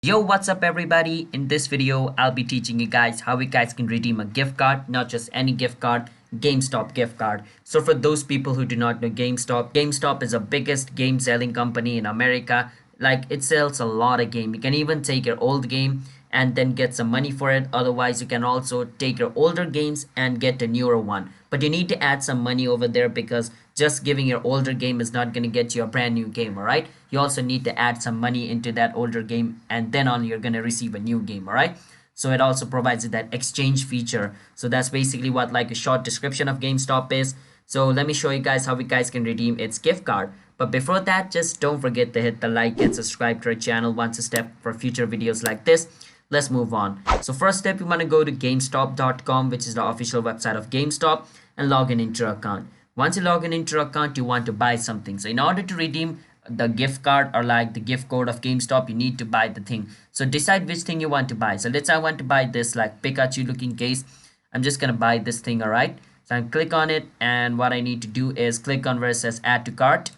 Yo, what's up everybody? In this video, I'll be teaching you guys how you guys can redeem a gift card, not just any gift card, GameStop gift card. So for those people who do not know GameStop is the biggest game selling company in America. Like it sells a lot of game. You can even take your old game and then get some money for it. Otherwise, you can also take your older games and get a newer one. But you need to add some money over there because just giving your older game is not going to get you a brand new game, all right? You also need to add some money into that older game and then on you're going to receive a new game, all right? So it also provides that exchange feature. So that's basically what like a short description of GameStop is. So let me show you guys how you guys can redeem its gift card. But before that, just don't forget to hit the like and subscribe to our channel once a step for future videos like this. Let's move on. So first step, you want to go to GameStop.com, which is the official website of GameStop, and log in into your account. Once you log in into your account, you want to buy something. So in order to redeem the gift card or like the gift code of GameStop, you need to buy the thing. So decide which thing you want to buy. So let's say I want to buy this like Pikachu looking case. I'm just going to buy this thing, all right? So I click on it, and what I need to do is click on where it says add to cart.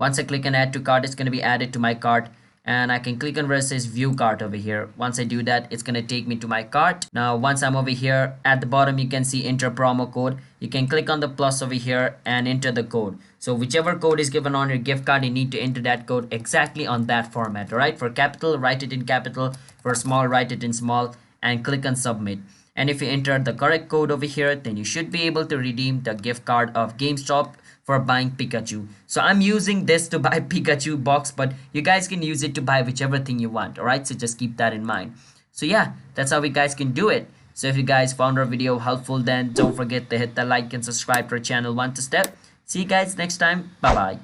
Once I click on add to cart, it's going to be added to my cart. And I can click on where it says view cart over here. Once I do that, it's going to take me to my cart. Now, once I'm over here, at the bottom, you can see enter promo code. You can click on the plus over here and enter the code. So whichever code is given on your gift card, you need to enter that code exactly on that format, all right? For capital, write it in capital. For small, write it in small and click on submit. And if you enter the correct code over here, then you should be able to redeem the gift card of GameStop for buying Pikachu. So I'm using this to buy Pikachu box, but you guys can use it to buy whichever thing you want, alright? So just keep that in mind. So yeah, that's how you guys can do it. So if you guys found our video helpful, then don't forget to hit the like and subscribe to our channel one step. See you guys next time. Bye bye.